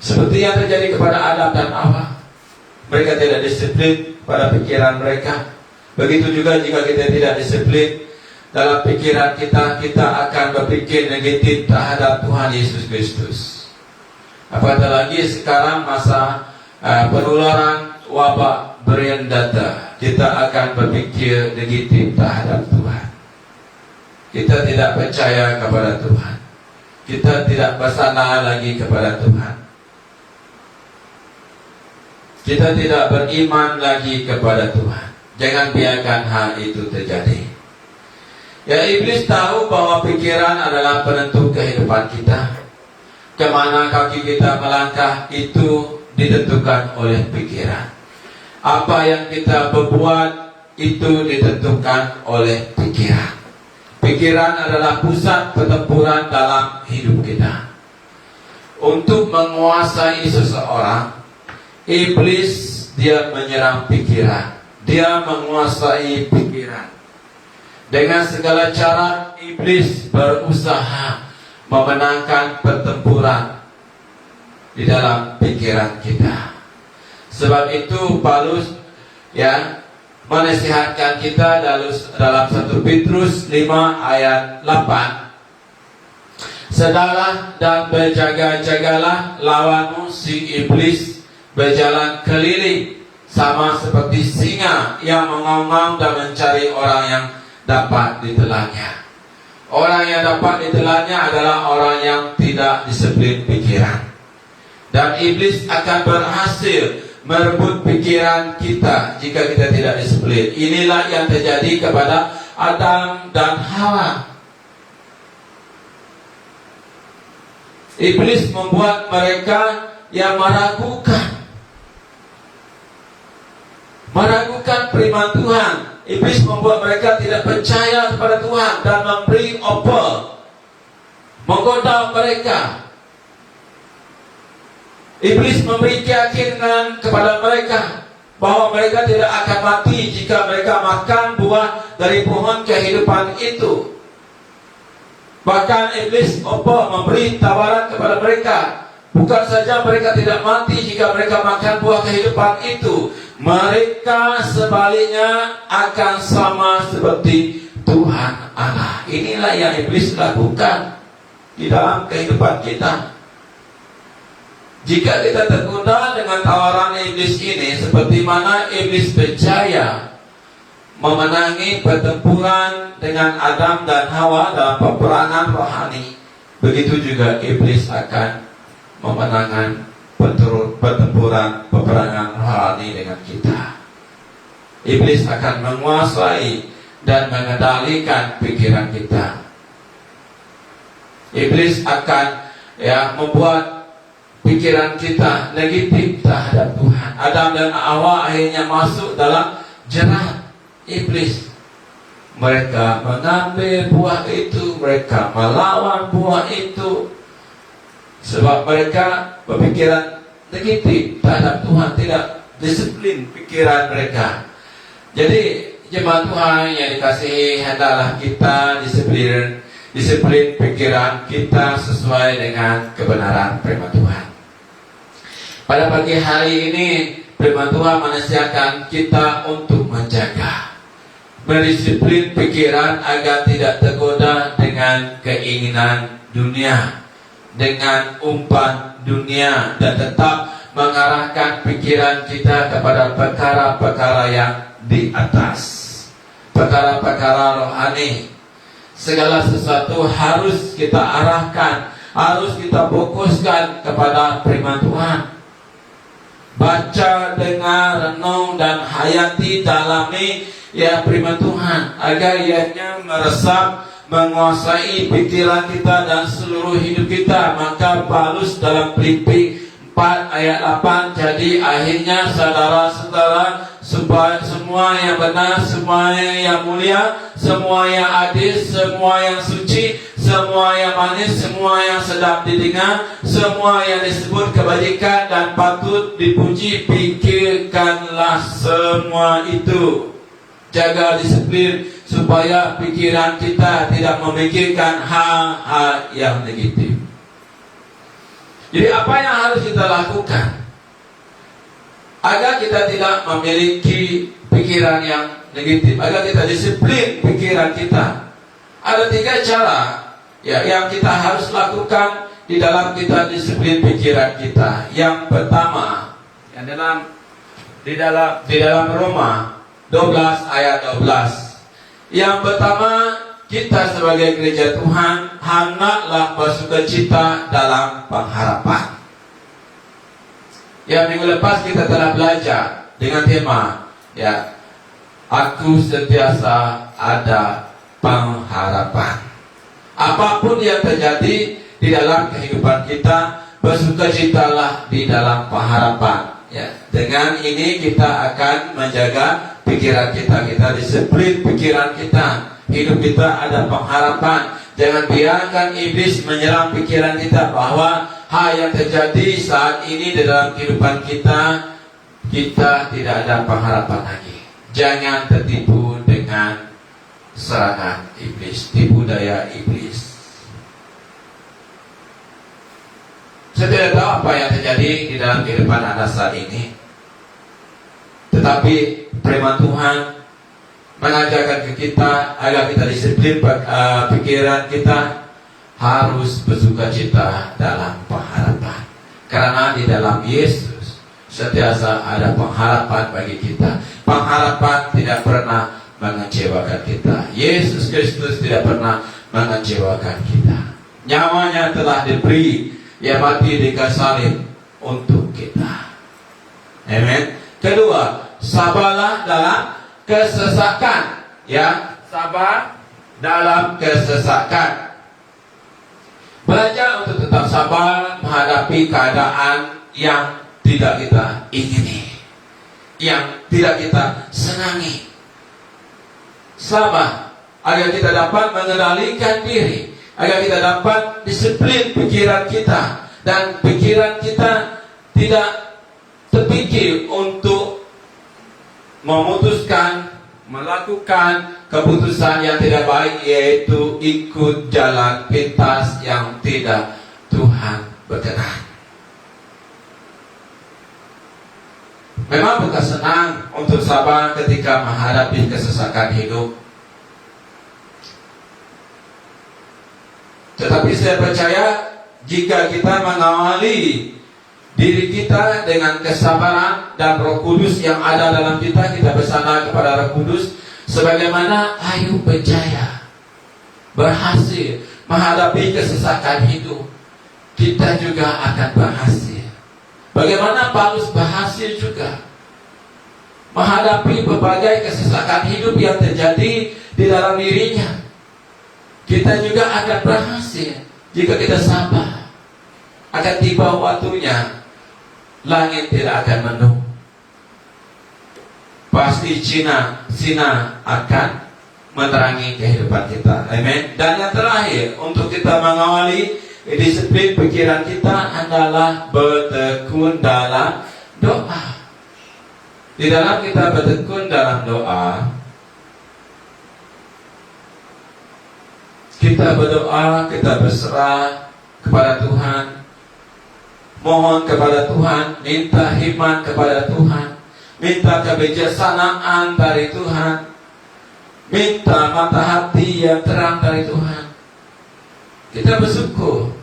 Seperti yang terjadi kepada Adam dan Hawa. Mereka tidak disiplin pada pikiran mereka. Begitu juga jika kita tidak disiplin dalam pikiran kita, kita akan berpikir negatif terhadap Tuhan Yesus Kristus. Apatah lagi sekarang masa penularan wabak varian Delta, kita akan berpikir negatif terhadap Tuhan. Kita tidak percaya kepada Tuhan. Kita tidak bersandar lagi kepada Tuhan. Kita tidak beriman lagi kepada Tuhan. Jangan biarkan hal itu terjadi. Ya, iblis tahu bahwa pikiran adalah penentu kehidupan kita. Kemana kaki kita melangkah itu ditentukan oleh pikiran. Apa yang kita berbuat itu ditentukan oleh pikiran. Pikiran adalah pusat pertempuran dalam hidup kita. Untuk menguasai seseorang, iblis dia menyerang pikiran. Dia menguasai pikiran. Dengan segala cara iblis berusaha memenangkan pertempuran di dalam pikiran kita. Sebab itu Paulus menasihatkan kita dalam 1 Petrus 5 ayat 8. Sedarlah dan berjaga-jagalah, lawanmu si iblis berjalan keliling sama seperti singa yang mengonggong dan mencari orang yang dapat ditelannya. Orang yang dapat ditelannya adalah orang yang tidak disiplin pikiran. Dan iblis akan berhasil merebut pikiran kita jika kita tidak disiplin. Inilah yang terjadi kepada Adam dan Hawa. Iblis membuat mereka yang meragukan firman Tuhan. Iblis membuat mereka tidak percaya kepada Tuhan dan memberi opor, menggoda mereka. Iblis memberi keyakinan kepada mereka bahwa mereka tidak akan mati jika mereka makan buah dari pohon kehidupan itu. Bahkan iblis memberi tawaran kepada mereka, bukan saja mereka tidak mati jika mereka makan buah kehidupan itu, mereka sebaliknya akan sama seperti Tuhan Allah. Inilah yang iblis lakukan di dalam kehidupan kita. Jika kita tergoda dengan tawaran iblis ini, seperti mana iblis berjaya memenangi pertempuran dengan Adam dan Hawa dalam peperangan rohani, begitu juga iblis akan memenangkan pertempuran peperangan rohani dengan kita. Iblis akan menguasai dan mengendalikan pikiran kita. Iblis akan membuat pikiran kita negatif terhadap Tuhan. Adam dan Hawa akhirnya masuk dalam jerat iblis. Mereka mengambil buah itu, mereka melawan buah itu, sebab mereka berpikiran negatif terhadap Tuhan, tidak disiplin pikiran mereka. Jadi jemaat Tuhan yang dikasihi, hendaklah kita disiplin pikiran kita sesuai dengan kebenaran firman Tuhan. Pada pagi hari ini firman Tuhan menasihatkan kita untuk menjaga, mendisiplin pikiran agar tidak tergoda dengan keinginan dunia, dengan umpan dunia, dan tetap mengarahkan pikiran kita kepada perkara-perkara yang di atas, perkara-perkara rohani. Segala sesuatu harus kita arahkan, harus kita fokuskan kepada firman Tuhan. Baca, dengar, renung, dan hayati, dalami ya firman Tuhan, agar ianya meresap, menguasai pikiran kita dan seluruh hidup kita. Maka Paulus dalam Filipi 4 ayat 8, jadi akhirnya saudara-saudara, supaya semua yang benar, semua yang mulia, semua yang adil, semua yang suci, semua yang manis, semua yang sedap didengar, semua yang disebut kebajikan dan patut dipuji, pikirkanlah semua itu. Jaga disiplin supaya pikiran kita tidak memikirkan hal-hal yang negatif. Jadi apa yang harus kita lakukan agar kita tidak memiliki pikiran yang negatif, agar kita disiplin pikiran kita? Ada 3 cara ya yang kita harus lakukan di dalam kita disiplin pikiran kita. Yang pertama, yang di dalam Roma 12 ayat 12. Yang pertama, kita sebagai gereja Tuhan hendaklah bersukacita dalam pengharapan. Ya, minggu lepas kita telah belajar dengan tema ya, aku sentiasa ada pengharapan. Apapun yang terjadi di dalam kehidupan kita, bersukacitalah di dalam pengharapan. Ya, dengan ini kita akan menjaga pikiran kita, kita disiplin pikiran kita, hidup kita ada pengharapan. Jangan biarkan iblis menyerang pikiran kita bahwa hal yang terjadi saat ini di dalam kehidupan kita, kita tidak ada pengharapan lagi. Jangan tertipu dengan serangan iblis, tipu daya iblis. Saya tidak tahu apa yang terjadi di dalam kehidupan Anda saat ini, tetapi firman Tuhan mengajarkan ke kita agar kita disiplin pikiran kita, harus bersukacita dalam pengharapan. Karena di dalam Yesus sentiasa ada pengharapan bagi kita. Pengharapan tidak pernah mengecewakan kita. Yesus Kristus tidak pernah mengecewakan kita. Nyawanya telah diberi, ia mati di kayu salib untuk kita. Amen. Kedua, sabarlah dalam kesesakan. Ya, sabar dalam kesesakan. Belajar untuk tetap sabar menghadapi keadaan yang tidak kita ingini, yang tidak kita senangi. Sabar agar kita dapat mengendalikan diri, agar kita dapat disiplin pikiran kita, dan pikiran kita tidak terpikir untuk memutuskan, melakukan keputusan yang tidak baik, yaitu ikut jalan pintas yang tidak Tuhan berkenan. Memang bukan senang untuk sabar ketika menghadapi kesesakan hidup, tetapi saya percaya jika kita mengawali diri kita dengan kesabaran dan Roh Kudus yang ada dalam kita, kita bersandar kepada Roh Kudus, sebagaimana Ayub berjaya berhasil menghadapi kesesakan hidup, kita juga akan berhasil. Bagaimana Paulus berhasil juga menghadapi berbagai kesesakan hidup yang terjadi di dalam dirinya. Kita juga akan berhasil jika kita sabar. Akan tiba waktunya, langit tidak akan mendung, pasti sinar akan menerangi kehidupan kita. Amin. Dan yang terakhir, untuk kita mengawali disiplin pikiran kita adalah bertekun dalam doa. Di dalam kita bertekun dalam doa, kita berdoa, kita berserah kepada Tuhan, mohon kepada Tuhan, minta hikmat kepada Tuhan, minta kebijaksanaan dari Tuhan, minta mata hati yang terang dari Tuhan. Kita bersyukur.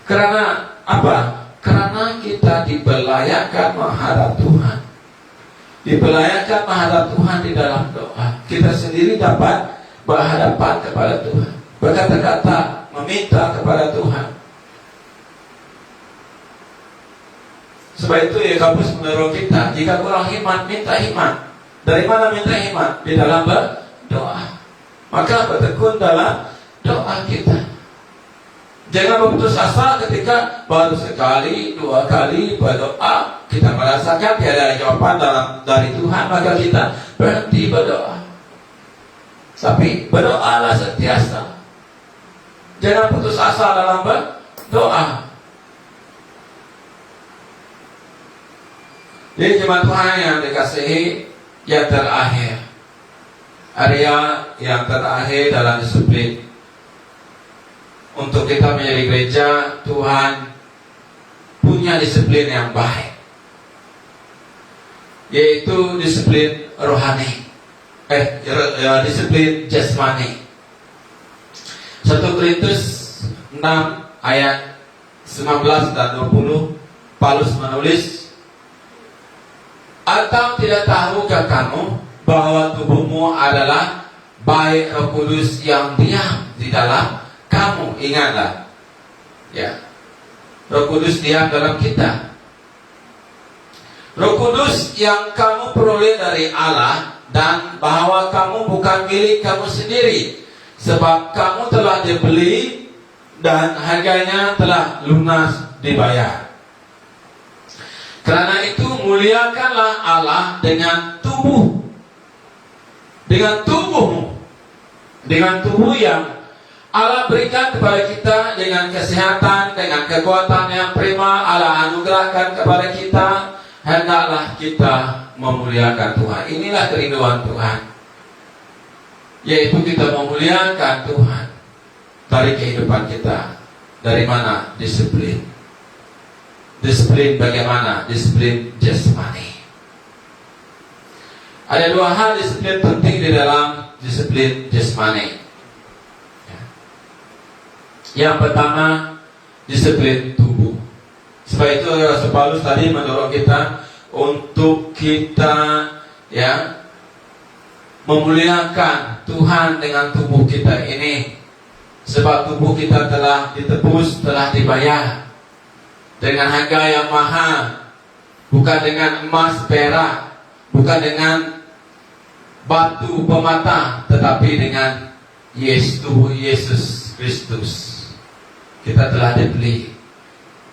Karena apa? Karena kita diberlayakan menghadap Tuhan. Diberlayakan menghadap Tuhan di dalam doa. Kita sendiri dapat berhadapan kepada Tuhan, berkata-kata, meminta kepada Tuhan. Sebab itu Yakobus menegur kita, jika kurang hikmat, minta hikmat. Dari mana minta hikmat? Di dalam berdoa. Maka bertekun dalam doa kita. Jangan berputus asa ketika baru sekali, 2 kali berdoa, kita merasakan tiada jawaban dari Tuhan, maka kita berhenti berdoa. Tapi berdoalah sentiasa. Jangan putus asa dalam berdoa. Jadi jemaat Tuhan yang dikasihi, yang terakhir, area yang terakhir dalam disiplin. Untuk kita menjadi gereja, Tuhan punya disiplin yang baik, yaitu disiplin rohani, disiplin jasmani. 1 Korintus 6 ayat 19 dan 20, Paulus menulis, atau tidak tahukah kamu bahwa tubuhmu adalah bait Roh Kudus yang diam di dalam kamu? Ingatlah, ya, Roh Kudus diam dalam kita. Roh Kudus yang kamu peroleh dari Allah, dan bahwa kamu bukan milik kamu sendiri, sebab kamu telah dibeli dan harganya telah lunas dibayar. Karena itu muliakanlah Allah dengan tubuhmu, dengan tubuh yang Allah berikan kepada kita, dengan kesehatan, dengan kekuatan yang prima Allah anugerahkan kepada kita. Hendaklah kita memuliakan Tuhan. Inilah kerinduan Tuhan, yaitu kita memuliakan Tuhan dari kehidupan kita. Dari mana? Disiplin. Disiplin bagaimana? Disiplin jasmani. Ada 2 hal disiplin penting di dalam disiplin jasmani. Yang pertama, disiplin tubuh. Sebab itu Rasul Paulus tadi mendorong kita untuk kita, ya, memuliakan Tuhan dengan tubuh kita ini. Sebab tubuh kita telah ditebus, telah dibayar dengan harga yang mahal, bukan dengan emas perak, bukan dengan batu permata, tetapi dengan tubuh Yesus Kristus. Kita telah dibeli,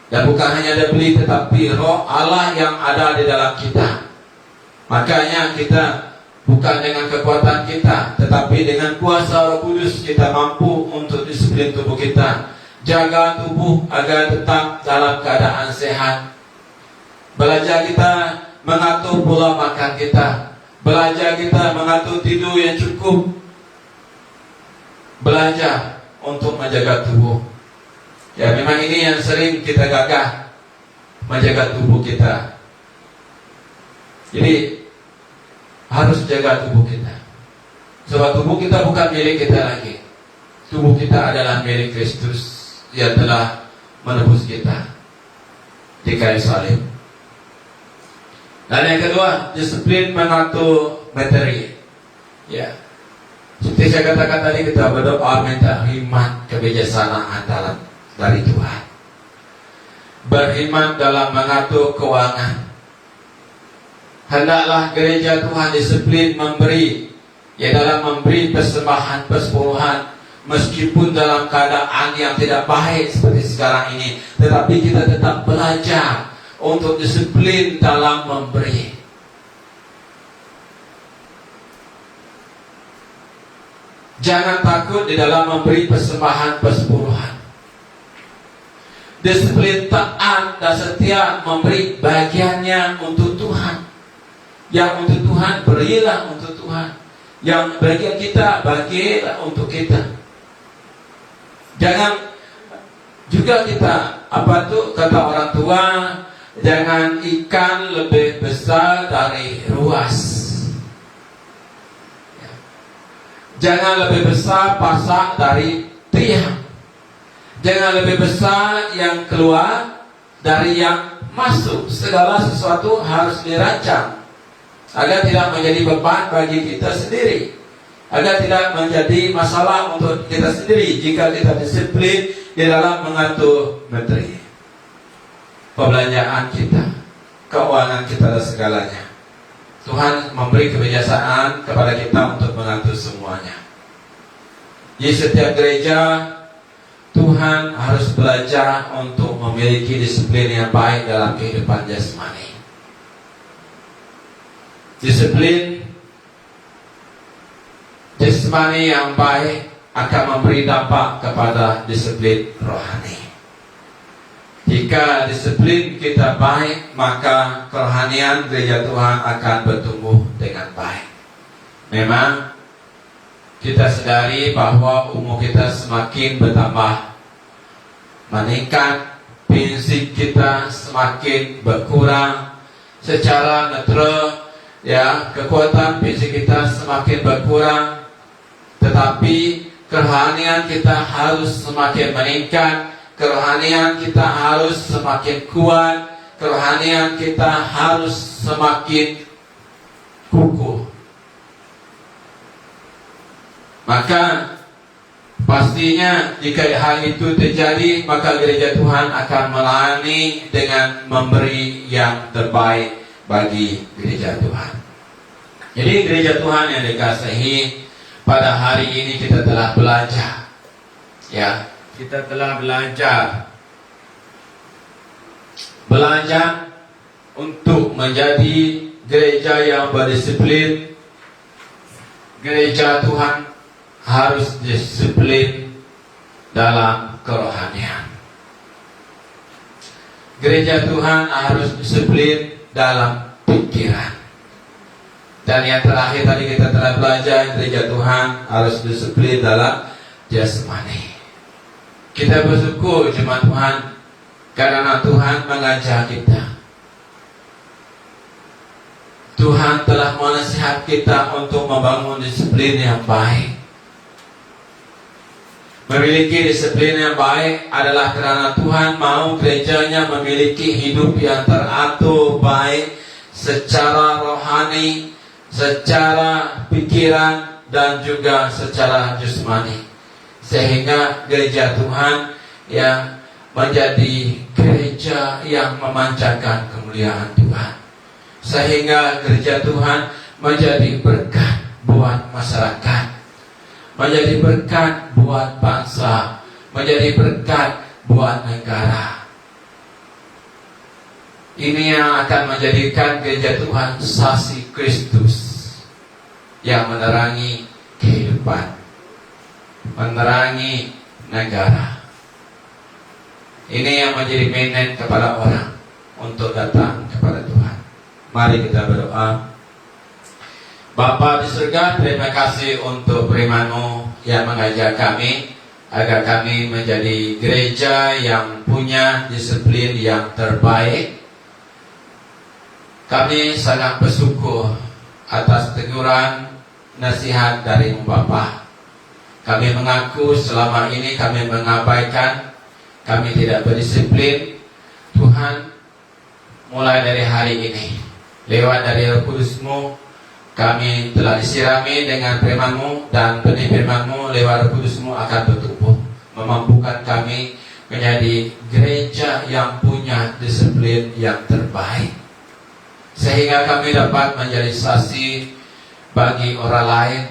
dan bukan hanya dibeli, tetapi Roh Allah yang ada di dalam kita. Makanya kita bukan dengan kekuatan kita, tetapi dengan kuasa Roh Kudus kita mampu untuk disiplin tubuh kita. Jaga tubuh agar tetap dalam keadaan sehat. Belajar kita mengatur pola makan kita. Belajar kita mengatur tidur yang cukup. Belajar untuk menjaga tubuh. Ya, memang ini yang sering kita gagah, menjaga tubuh kita. Jadi harus jaga tubuh kita. Sebab tubuh kita bukan milik kita lagi. Tubuh kita adalah milik Kristus yang telah menebus kita di kayu salib. Dan yang kedua, disiplin mengatur materi. Ya, seperti saya katakan tadi, kita berdoa minta hikmat kebijaksanaan dari Tuhan. Berhikmat dalam mengatur keuangan. Hendaklah gereja Tuhan disiplin memberi, ya, dalam memberi persembahan persepuluhan, meskipun dalam keadaan yang tidak baik seperti sekarang ini, tetapi kita tetap belajar untuk disiplin dalam memberi. Jangan takut di dalam memberi persembahan persepuluhan. Disiplin taat dan setia memberi bagiannya untuk Tuhan. Yang untuk Tuhan, berilah untuk Tuhan. Yang bagian kita, bagilah untuk kita. Jangan juga kita, kata orang tua, jangan ikan lebih besar dari ruas. Jangan lebih besar pasak dari tiang. Jangan lebih besar yang keluar dari yang masuk. Segala sesuatu harus dirancang agar tidak menjadi beban bagi kita sendiri, agar tidak menjadi masalah untuk kita sendiri jika kita disiplin di dalam mengatur menteri perbelanjaan kita, keuangan kita dan segalanya. Tuhan memberi kebijaksanaan kepada kita untuk mengatur semuanya. Di setiap gereja, Tuhan harus belajar untuk memiliki disiplin yang baik dalam kehidupan jasmani. Disiplin jasmani yang baik akan memberi dampak kepada disiplin rohani. Jika disiplin kita baik, maka kerohanian gereja Tuhan akan bertumbuh dengan baik. Memang kita sadari bahwa umur kita semakin bertambah, meningkat, fisik kita semakin berkurang. Secara natural, kekuatan fisik kita semakin berkurang, tetapi kerohanian kita harus semakin meningkat. Kerohanian kita harus semakin kuat. Kerohanian kita harus semakin kukuh. Maka pastinya jika hal itu terjadi, maka gereja Tuhan akan melayani dengan memberi yang terbaik bagi gereja Tuhan. Jadi gereja Tuhan yang dikasihi, pada hari ini kita telah belajar, kita telah belajar untuk menjadi gereja yang berdisiplin. Gereja Tuhan harus disiplin dalam kerohanian. Gereja Tuhan harus disiplin dalam pikiran. Dan yang terakhir tadi kita telah belajar, gereja Tuhan harus disiplin dalam jasmani. Kita bersyukur jemaat Tuhan karena Tuhan mengajar kita. Tuhan telah menasihat kita untuk membangun disiplin yang baik. Memiliki disiplin yang baik adalah karena Tuhan mau gerejanya memiliki hidup yang teratur baik secara rohani, secara pikiran, dan juga secara jasmani. Sehingga gereja Tuhan yang menjadi gereja yang memancarkan kemuliaan Tuhan. Sehingga gereja Tuhan menjadi berkat buat masyarakat, menjadi berkat buat bangsa, menjadi berkat buat negara. Ini yang akan menjadikan gereja Tuhan saksi Kristus yang menerangi kehidupan, menerangi negara. Ini yang menjadi magnet kepada orang untuk datang kepada Tuhan. Mari kita berdoa. Bapa di surga, terima kasih untuk firman-Mu yang mengajar kami agar kami menjadi gereja yang punya disiplin yang terbaik. Kami sangat bersyukur atas teguran nasihat dari-Mu Bapa. Kami mengaku selama ini kami mengabaikan, kami tidak berdisiplin. Tuhan, mulai dari hari ini, lewat dari Roh Kudus-Mu, kami telah disirami dengan firman-Mu, dan benih firman-Mu lewat Roh Kudus-Mu akan bertumbuh, memampukan kami menjadi gereja yang punya disiplin yang terbaik, sehingga kami dapat menjadi saksi bagi orang lain,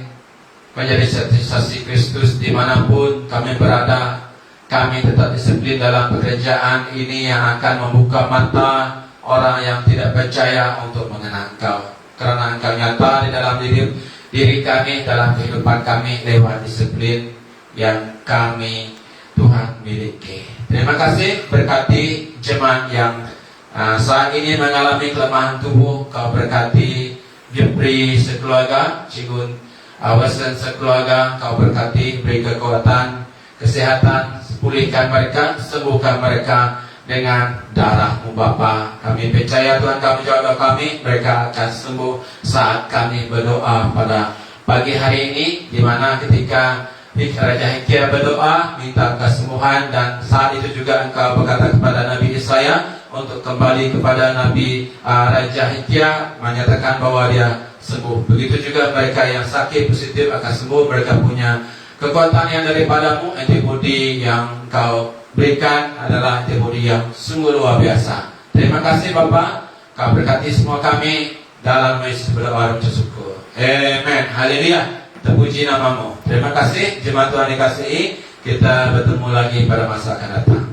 menjadi saksi Kristus dimanapun kami berada. Kami tetap disiplin dalam pekerjaan ini yang akan membuka mata orang yang tidak percaya untuk mengenal Engkau. Karena Engkau nyata di dalam diri kami dalam kehidupan kami lewat disiplin yang kami Tuhan miliki. Terima kasih, berkati jemaat yang saat ini mengalami kelemahan tubuh. Kau berkati Jepri sekeluarga, Cigun Awasan sekeluarga. Kau berkati, beri kekuatan, kesehatan, pulihkan mereka, sembuhkan mereka dengan darah-Mu Bapa. Kami percaya Tuhan, kami jaga kami, mereka akan sembuh saat kami berdoa pada pagi hari ini, di mana ketika Raja Hizkia berdoa minta kesembuhan, dan saat itu juga Engkau berkata kepada Nabi Yesaya untuk kembali kepada Nabi Raja Hizkia, menyatakan bahwa dia sembuh. Begitu juga mereka yang sakit positif akan sembuh. Mereka punya kekuatan yang daripadamu. Antibodi yang Kau berikan adalah antibodi yang sungguh luar biasa. Terima kasih Bapa. Kau berkati semua kami dalam Yesus berdoa dan bersyukur. Amen. Haleluya. Terpuji nama-Mu. Terima kasih jemaat Tuhan dikasihi. Kita bertemu lagi pada masa akan datang.